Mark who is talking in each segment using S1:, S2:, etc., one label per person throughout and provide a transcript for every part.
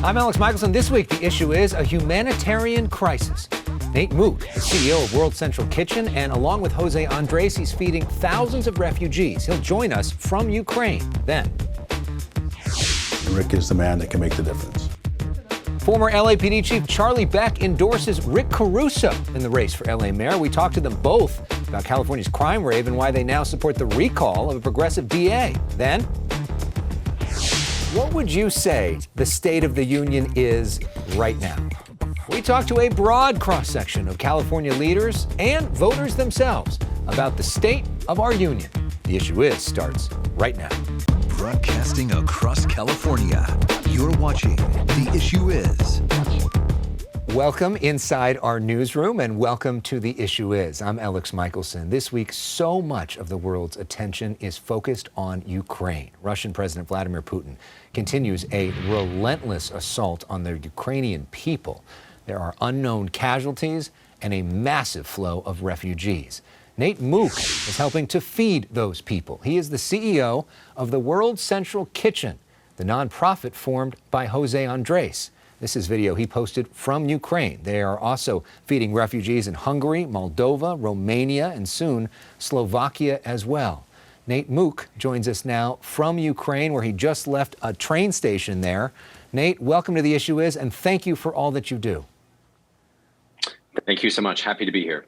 S1: I'm Elex Michaelson. This week, the issue is a humanitarian crisis. Nate Mook, the CEO of World Central Kitchen, and along with Jose Andres, he's feeding thousands of refugees. He'll join us from Ukraine then.
S2: Rick is the man that can make the difference.
S1: Former LAPD Chief Charlie Beck endorses Rick Caruso in the race for LA mayor. We talked to them both about California's crime rave and why they now support the recall of a progressive D.A. Then, what would you say the state of the union is right now? We talked to a broad cross-section of California leaders and voters themselves about the state of our union. The Issue Is starts right now.
S3: Broadcasting across California, you're watching The Issue Is.
S1: Welcome inside our newsroom and welcome to The Issue Is. I'm Elex Michaelson. This week, so much of the world's attention is focused on Ukraine. Russian President Vladimir Putin continues a relentless assault on the Ukrainian people. There are unknown casualties and a massive flow of refugees. Nate Mook is helping to feed those people. He is the CEO of the World Central Kitchen, the nonprofit formed by Jose Andres. This is video he posted from Ukraine. They are also feeding refugees in Hungary, Moldova, Romania, and soon Slovakia as well. Nate Mook joins us now from Ukraine, where he just left a train station there. Nate, welcome to The Issue Is, and thank you for all that you do.
S4: Thank you so much. Happy to be here.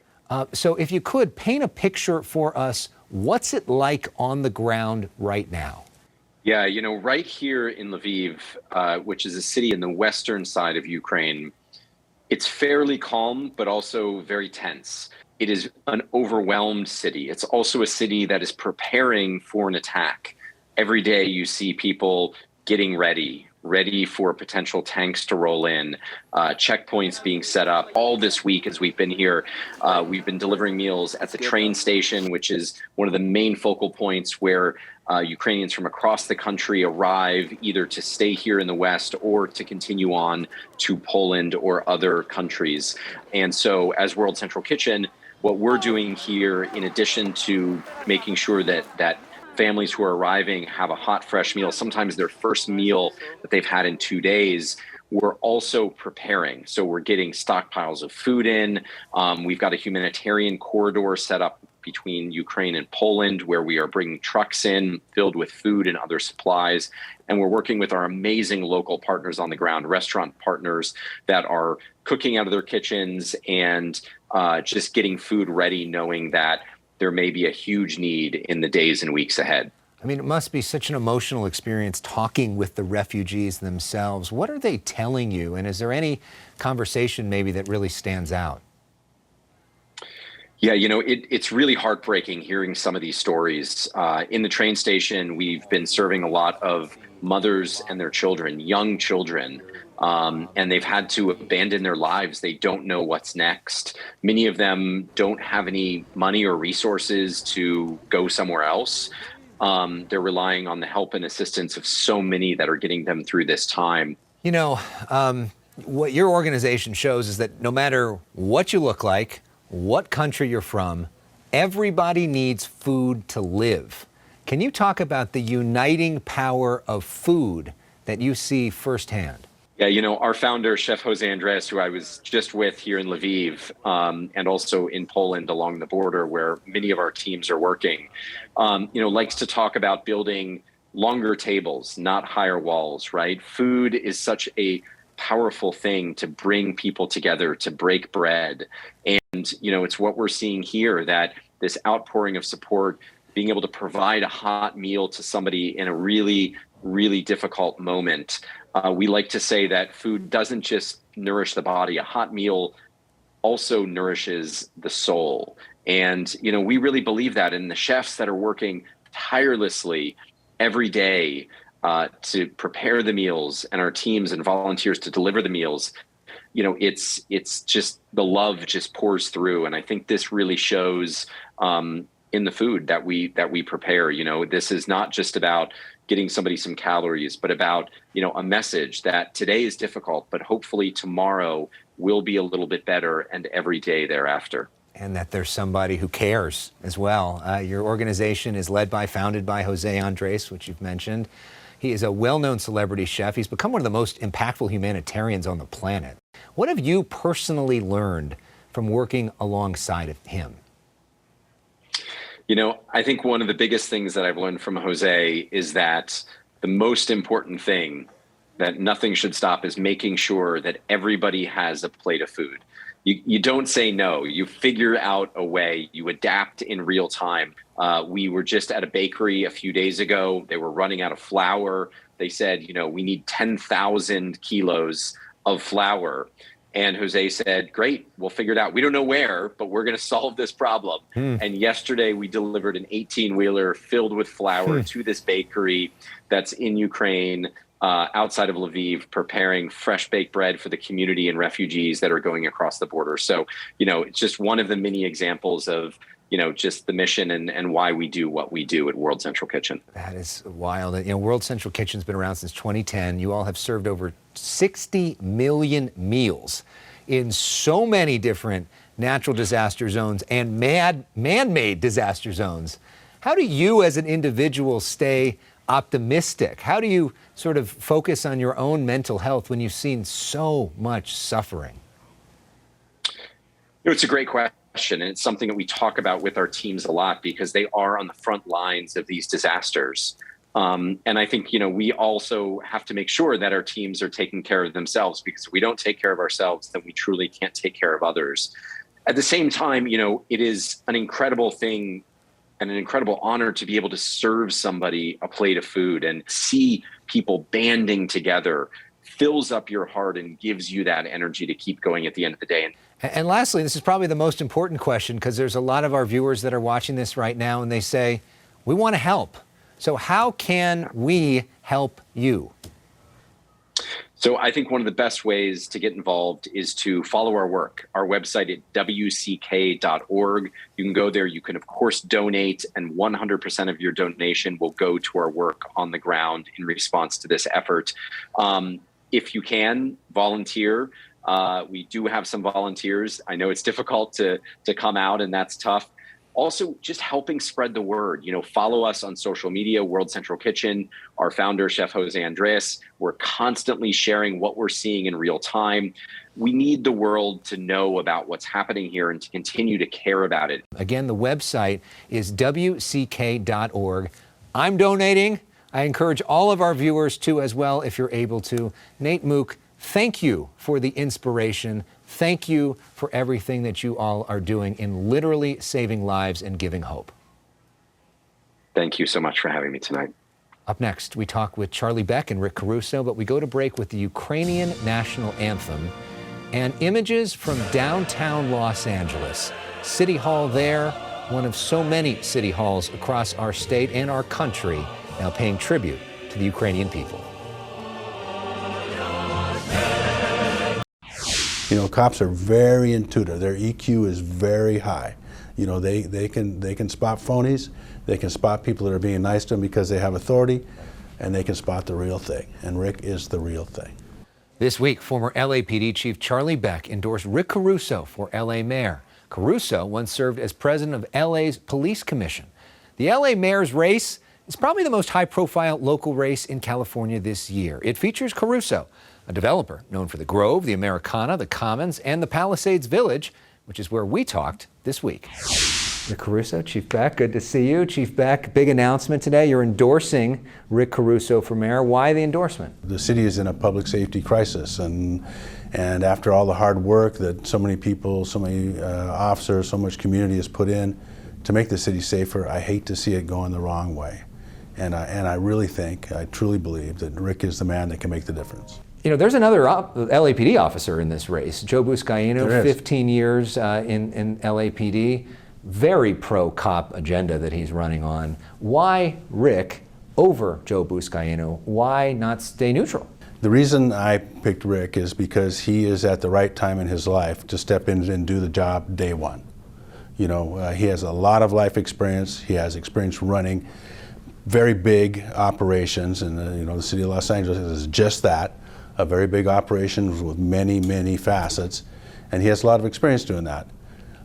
S1: So if you could, paint a picture for us. What's it like on the ground right now?
S4: Yeah, you know, right here in Lviv, which is a city in the western side of Ukraine, it's fairly calm, but also very tense. It is an overwhelmed city. It's also a city that is preparing for an attack. Every day you see people getting ready for potential tanks to roll in, checkpoints being set up. All this week as we've been here, we've been delivering meals at the train station, which is one of the main focal points where Ukrainians from across the country arrive either to stay here in the West or to continue on to Poland or other countries. And so as World Central Kitchen, what we're doing here, in addition to making sure that families who are arriving have a hot, fresh meal, sometimes their first meal that they've had in 2 days, we're also preparing. So we're getting stockpiles of food in. We've got a humanitarian corridor set up between Ukraine and Poland, where we are bringing trucks in filled with food and other supplies. And we're working with our amazing local partners on the ground, restaurant partners that are cooking out of their kitchens and just getting food ready, knowing that there may be a huge need in the days and weeks ahead.
S1: I mean, it must be such an emotional experience talking with the refugees themselves. What are they telling you? And is there any conversation maybe that really stands out?
S4: Yeah, you know, it's really heartbreaking hearing some of these stories. In the train station, we've been serving a lot of mothers and their children, young children, and they've had to abandon their lives. They don't know what's next. Many of them don't have any money or resources to go somewhere else. They're relying on the help and assistance of so many that are getting them through this time.
S1: You know, what your organization shows is that no matter what you look like, what country you're from, everybody needs food to live. Can you talk about the uniting power of food that you see firsthand?
S4: Yeah, you know, our founder, Chef Jose Andres, who I was just with here in Lviv, and also in Poland along the border where many of our teams are working, likes to talk about building longer tables, not higher walls, right? Food is such a powerful thing to bring people together, to break bread. And, you know, it's what we're seeing here, that this outpouring of support, being able to provide a hot meal to somebody in a really, really difficult moment. We like to say that food doesn't just nourish the body. A hot meal also nourishes the soul. And, you know, we really believe that. And the chefs that are working tirelessly every day to prepare the meals, and our teams and volunteers to deliver the meals, you know, it's just the love just pours through. And I think this really shows in the food that we prepare. You know, this is not just about getting somebody some calories, but about, you know, a message that today is difficult, but hopefully tomorrow will be a little bit better, and every day thereafter.
S1: And that there's somebody who cares as well. Your organization is founded by Jose Andres, which you've mentioned. He is a well-known celebrity chef. He's become one of the most impactful humanitarians on the planet. What have you personally learned from working alongside of him?
S4: You know, I think one of the biggest things that I've learned from Jose is that the most important thing that nothing should stop is making sure that everybody has a plate of food. You don't say no. You figure out a way. You adapt in real time. We were just at a bakery a few days ago. They were running out of flour. They said, you know, we need 10,000 kilos of flour. And Jose said, great, we'll figure it out. We don't know where, but we're going to solve this problem. And yesterday we delivered an 18-wheeler filled with flour to this bakery that's in Ukraine, outside of Lviv, preparing fresh baked bread for the community and refugees that are going across the border. So, you know, it's just one of the many examples of, you know, just the mission and why we do what we do at World Central Kitchen. That
S1: is wild. You know, World Central Kitchen's been around since 2010. You all have served over 60 million meals in so many different natural disaster zones and man-made disaster zones. How do you as an individual stay optimistic? How do you sort of focus on your own mental health when you've seen so much suffering?
S4: You know, it's a great question, and it's something that we talk about with our teams a lot because they are on the front lines of these disasters. And I think, you know, we also have to make sure that our teams are taking care of themselves, because if we don't take care of ourselves, then we truly can't take care of others. At the same time, you know, it is an incredible thing and an incredible honor to be able to serve somebody a plate of food and see people banding together fills up your heart and gives you that energy to keep going at the end of the day.
S1: And lastly, this is probably the most important question, because there's a lot of our viewers that are watching this right now and they say, we want to help. So how can we help you?
S4: So I think one of the best ways to get involved is to follow our work. Our website at wck.org. You can go there. You can, of course, donate, and 100% of your donation will go to our work on the ground in response to this effort. If you can, volunteer. We do have some volunteers. I know it's difficult to come out, and that's tough. Also, just helping spread the word. You know, follow us on social media, World Central Kitchen, our founder, Chef Jose Andres. We're constantly sharing what we're seeing in real time. We need the world to know about what's happening here and to continue to care about it.
S1: Again, the website is wck.org. I'm donating. I encourage all of our viewers to as well, if you're able to. Nate, Mook, thank you for the inspiration. Thank you for everything that you all are doing in literally saving lives and giving hope.
S4: Thank you so much for having me tonight.
S1: Up next, we talk with Charlie Beck and Rick Caruso, but we go to break with the Ukrainian national anthem and images from downtown Los Angeles. City Hall there, one of so many city halls across our state and our country, now paying tribute to the Ukrainian people.
S2: You know, cops are very intuitive. Their EQ is very high. You know, they can spot phonies. They can spot people that are being nice to them because they have authority, and they can spot the real thing. And Rick is the real thing.
S1: This week, former LAPD Chief Charlie Beck endorsed Rick Caruso for LA Mayor. Caruso once served as president of LA's Police Commission. The LA Mayor's race is probably the most high-profile local race in California this year. It features Caruso, a developer known for the Grove, the Americana, the Commons, and the Palisades Village, which is where we talked this week. Rick Caruso, Chief Beck, good to see you. Chief Beck, big announcement today. You're endorsing Rick Caruso for mayor. Why the endorsement?
S2: The city is in a public safety crisis, and after all the hard work that so many people, so many officers, so much community has put in to make the city safer, I hate to see it going the wrong way. And I really think, I truly believe that Rick is the man that can make the difference.
S1: You know, there's another LAPD officer in this race, Joe Buscaino, 15 years in LAPD. Very pro-cop agenda that he's running on. Why Rick over Joe Buscaino? Why not stay neutral?
S2: The reason I picked Rick is because he is at the right time in his life to step in and do the job day one. You know, he has a lot of life experience. He has experience running very big operations, and you know, the city of Los Angeles is just that. A very big operation with many, many facets, and he has a lot of experience doing that.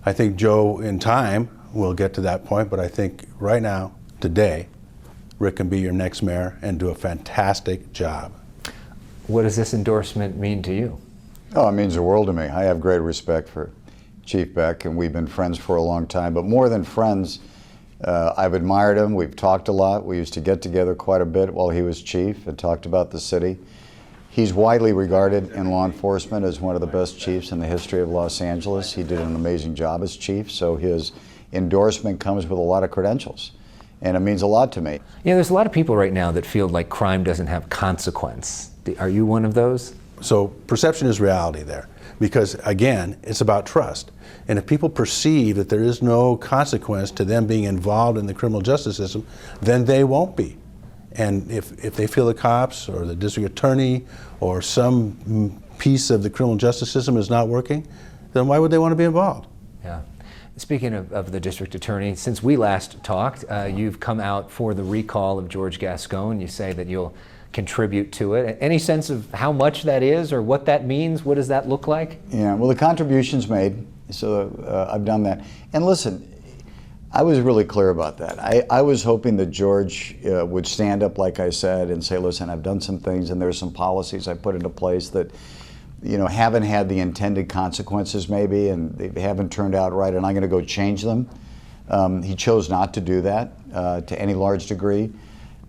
S2: I think Joe, in time, will get to that point, but I think right now, today, Rick can be your next mayor and do a fantastic job.
S1: What does this endorsement mean to you?
S5: Oh, it means the world to me. I have great respect for Chief Beck, and we've been friends for a long time. But more than friends, I've admired him. We've talked a lot. We used to get together quite a bit while he was chief and talked about the city. He's widely regarded in law enforcement as one of the best chiefs in the history of Los Angeles. He did an amazing job as chief, so his endorsement comes with a lot of credentials, and it means a lot to me.
S1: You know, there's a lot of people right now that feel like crime doesn't have consequence. Are you one of those?
S2: So perception is reality there, because again, it's about trust. And if people perceive that there is no consequence to them being involved in the criminal justice system, then they won't be. And if they feel the cops or the district attorney or some piece of the criminal justice system is not working, then why would they want to be involved?
S1: Yeah. Speaking of the district attorney, since we last talked, you've come out for the recall of George Gascon. You say that you'll contribute to it. Any sense of how much that is or what that means? What does that look like?
S5: Yeah, well, the contribution's made, so I've done that. And listen, I was really clear about that. I was hoping that George would stand up, like I said, and say, listen, I've done some things and there's some policies I put into place that, you know, haven't had the intended consequences maybe, and they haven't turned out right, and I'm going to go change them. He chose not to do that to any large degree.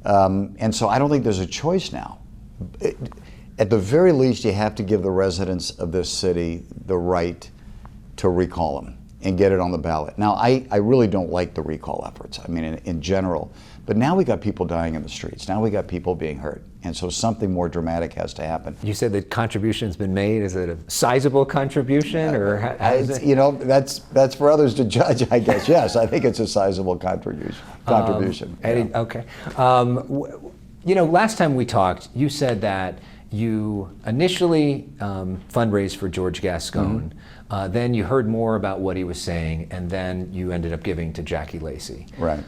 S5: And so I don't think there's a choice now. At the very least, you have to give the residents of this city the right to recall him and get it on the ballot. Now, I really don't like the recall efforts, I mean, in general. But now we got people dying in the streets. Now we got people being hurt. And so something more dramatic has to happen.
S1: You said the contribution's been made. Is it a sizable contribution, or how is it?
S5: You know, that's for others to judge, I guess. Yes, I think it's a sizable contribution.
S1: Yeah. Okay. You know, last time we talked, you said that you initially fundraised for George Gascon. Then you heard more about what he was saying, and then you ended up giving to Jackie Lacey.
S5: Right.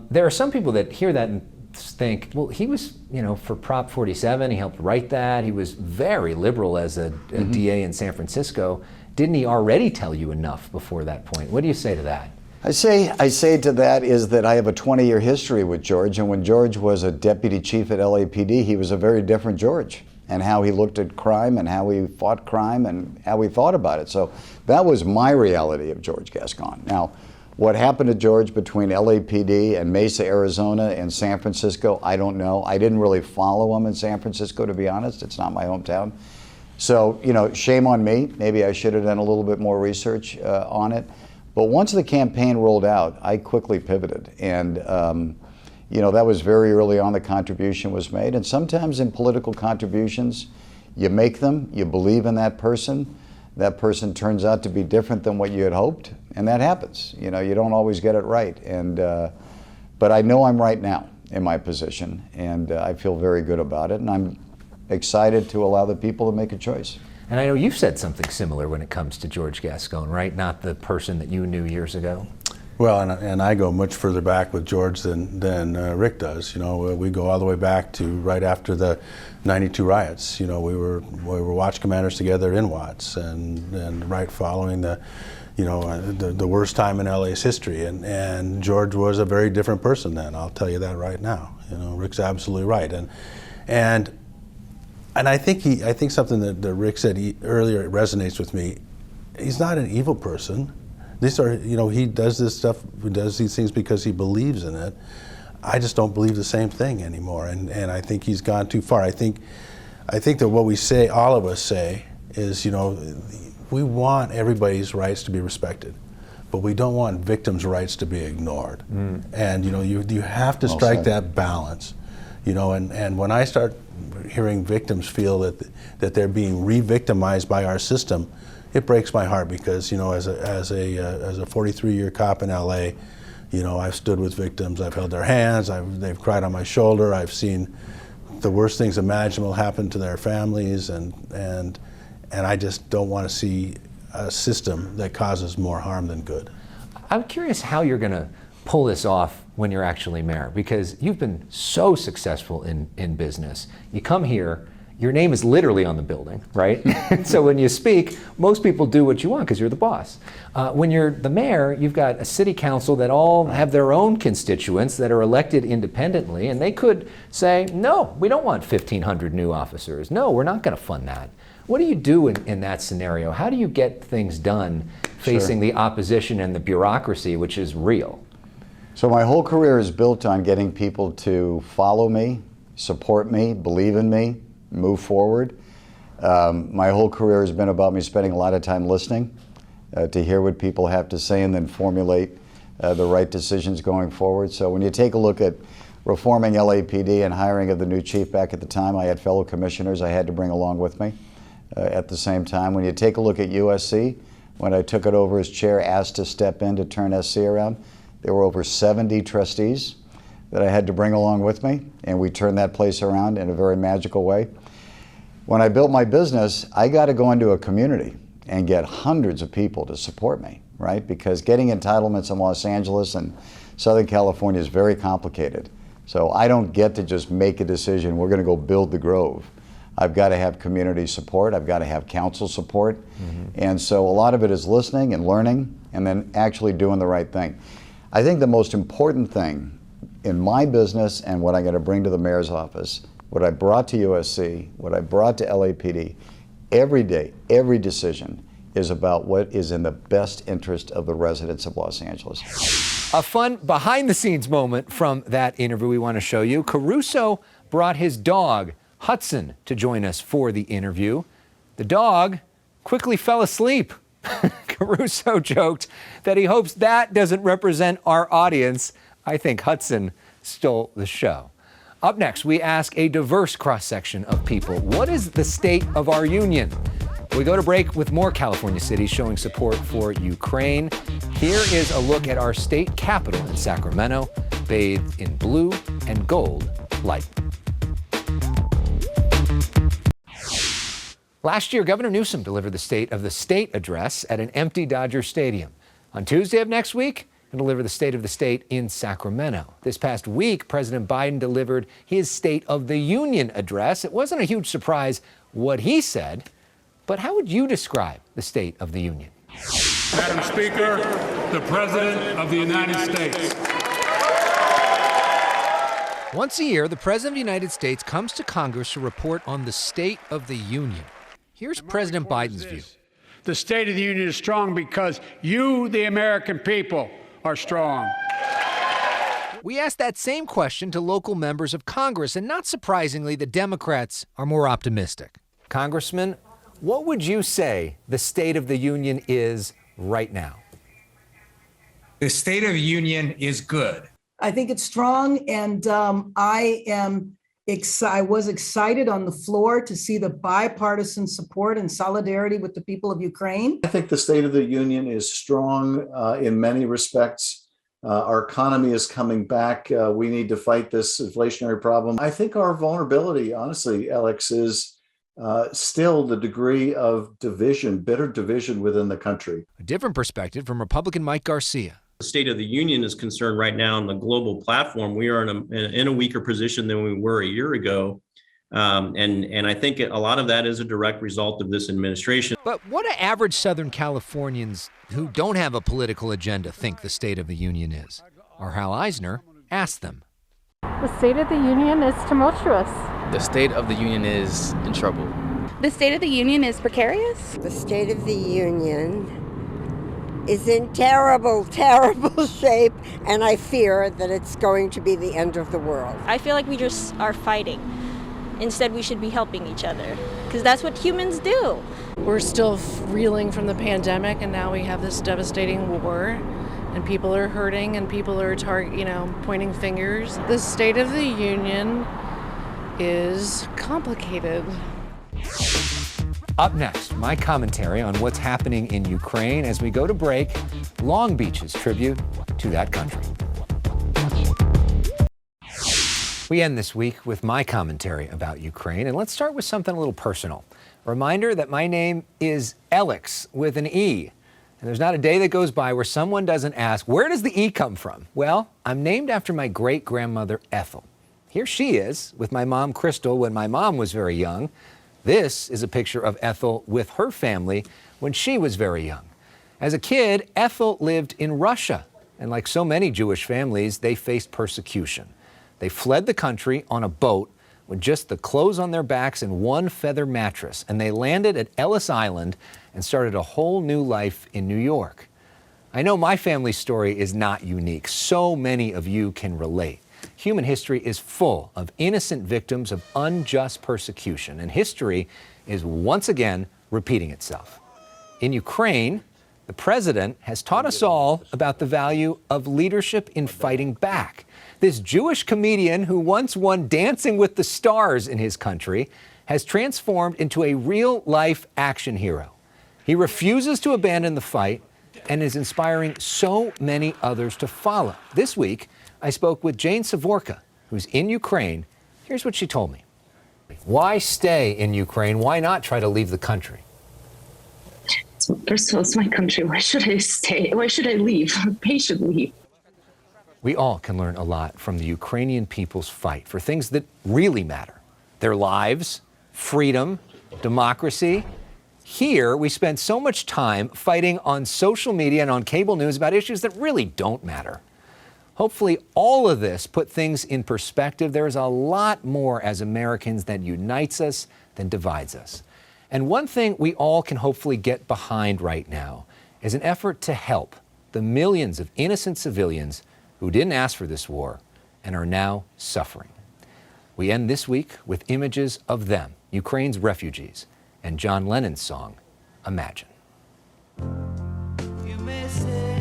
S1: There are some people that hear that and think, well, he was, you know, for Prop 47, he helped write that. He was very liberal as a DA in San Francisco. Didn't he already tell you enough before that point? What do you say to that?
S5: I say to that is that I have a 20-year history with George, and when George was a deputy chief at LAPD, he was a very different George, and how he looked at crime and how he fought crime and how he thought about it. So that was my reality of George Gascon. Now, what happened to George between LAPD and Mesa, Arizona and San Francisco, I don't know. I didn't really follow him in San Francisco, to be honest. It's not my hometown. So, you know, shame on me. Maybe I should have done a little bit more research on it. But once the campaign rolled out, I quickly pivoted. And, you know, that was very early on the contribution was made. And sometimes in political contributions, you make them, you believe in that person turns out to be different than what you had hoped, and that happens. You know, you don't always get it right. And, but I know I'm right now in my position, and I feel very good about it, and I'm excited to allow the people to make a choice.
S1: And I know you've said something similar when it comes to George Gascon, right? Not the person that you knew years ago.
S2: Well, and I go much further back with George than Rick does. You know, we go all the way back to right after the '92 riots. You know, we were watch commanders together in Watts, and right following the, you know, the worst time in LA's history. And George was a very different person then. I'll tell you that right now. You know, Rick's absolutely right. And I think something that Rick said earlier resonates with me. He's not an evil person. These are, you know, he does this stuff, he does these things because he believes in it. I just don't believe the same thing anymore, and I think he's gone too far. I think that what we say, all of us say, is, you know, we want everybody's rights to be respected, but we don't want victims' rights to be ignored. And, you know, you have to strike that balance, you know, and when I start hearing victims feel that they're being re-victimized by our system, it breaks my heart, because, you know, as a 43-year cop in LA, you know, I've stood with victims, I've held their hands, they've cried on my shoulder, I've seen the worst things imaginable happen to their families, and I just don't want to see a system that causes more harm than good.
S1: I'm curious how you're going to pull this off when you're actually mayor, because you've been so successful in business. You come here, your name is literally on the building, right? And so when you speak, most people do what you want because you're the boss. When you're the mayor, you've got a city council that all have their own constituents that are elected independently, and they could say, no, we don't want 1,500 new officers. No, we're not going to fund that. What do you do in that scenario? How do you get things done facing the opposition and the bureaucracy, which is real?
S5: So my whole career is built on getting people to follow me, support me, believe in me, move forward. My whole career has been about me spending a lot of time listening to hear what people have to say and then formulate the right decisions going forward. So when you take a look at reforming LAPD and hiring of the new chief back at the time, I had fellow commissioners I had to bring along with me at the same time. When you take a look at USC, when I took it over as chair, asked to step in to turn SC around, there were over 70 trustees that I had to bring along with me, and we turned that place around in a very magical way. When I built my business, I got to go into a community and get hundreds of people to support me, right? Because getting entitlements in Los Angeles and Southern California is very complicated. So I don't get to just make a decision, we're going to go build the Grove. I've got to have community support, I've got to have council support. And so a lot of it is listening and learning and then actually doing the right thing. I think the most important thing in my business and what I'm going to bring to the mayor's office, what I brought to USC, what I brought to LAPD, every day, every decision is about what is in the best interest of the residents of Los Angeles.
S1: A fun behind-the-scenes moment from that interview we want to show you. Caruso brought his dog, Hudson, to join us for the interview. The dog quickly fell asleep. Caruso joked that he hopes that doesn't represent our audience. I think Hudson stole the show. Up next, we ask a diverse cross-section of people, what is the state of our union? We go to break with more California cities showing support for Ukraine. Here is a look at our state capital in Sacramento, bathed in blue and gold light. Last year, Governor Newsom delivered the State of the State address at an empty Dodger Stadium. On Tuesday of next week, he'll deliver the State of the State in Sacramento. This past week, President Biden delivered his State of the Union address. It wasn't a huge surprise what he said, but how would you describe the State of the Union?
S6: Madam Speaker, the President of the United States.
S1: Once a year, the President of the United States comes to Congress to report on the State of the Union. Here's President Biden's view.
S6: The State of the Union is strong because you, the American people, are strong.
S1: We asked that same question to local members of Congress, and not surprisingly, the Democrats are more optimistic. Congressman, what would you say the State of the Union is right now?
S7: The State of the Union is good.
S8: I think it's strong, and I was excited on the floor to see the bipartisan support and solidarity with the people of Ukraine.
S9: I think the State of the Union is strong in many respects. Our economy is coming back. We need to fight this inflationary problem. I think our vulnerability, honestly, Elex, is still the degree of division, bitter division within the country.
S1: A different perspective from Republican Mike Garcia.
S10: The State of the Union is concerned right now on the global platform. We are in a weaker position than we were a year ago. And I think a lot of that is a direct result of this administration.
S1: But what do average Southern Californians who don't have a political agenda think the State of the Union is? Our Hal Eisner asked them.
S11: The State of the Union is tumultuous.
S12: The State of the Union is in trouble.
S13: The State of the Union is precarious.
S14: The State of the Union is in terrible, terrible shape, and I fear that it's going to be the end of the world.
S13: I feel like we just are fighting. Instead, we should be helping each other, because that's what humans do.
S11: We're still reeling from the pandemic, and now we have this devastating war, and people are hurting, and people are pointing fingers. The State of the Union is complicated.
S1: Up next, my commentary on what's happening in Ukraine as we go to break, Long Beach's tribute to that country. We end this week with my commentary about Ukraine, and let's start with something a little personal. A reminder that my name is Elex with an E, and there's not a day that goes by where someone doesn't ask, where does the E come from? Well, I'm named after my great-grandmother Ethel. Here she is with my mom, Crystal, when my mom was very young. This is a picture of Ethel with her family when she was very young. As a kid, Ethel lived in Russia, and like so many Jewish families, they faced persecution. They fled the country on a boat with just the clothes on their backs and one feather mattress, and they landed at Ellis Island and started a whole new life in New York. I know my family's story is not unique. So many of you can relate. Human history is full of innocent victims of unjust persecution, and history is once again repeating itself. In Ukraine, the president has taught us all about the value of leadership in fighting back. This Jewish comedian who once won Dancing with the Stars in his country has transformed into a real-life action hero. He refuses to abandon the fight and is inspiring so many others to follow. This week, I spoke with Jane Savorka, who's in Ukraine. Here's what she told me. Why stay in Ukraine? Why not try to leave the country?
S15: So first of all, it's my country. Why should I stay? Why should I leave? They should leave.
S1: We all can learn a lot from the Ukrainian people's fight for things that really matter. Their lives, freedom, democracy. Here, we spend so much time fighting on social media and on cable news about issues that really don't matter. Hopefully, all of this put things in perspective. There is a lot more as Americans that unites us than divides us. And one thing we all can hopefully get behind right now is an effort to help the millions of innocent civilians who didn't ask for this war and are now suffering. We end this week with images of them, Ukraine's refugees, and John Lennon's song, Imagine.
S16: You may say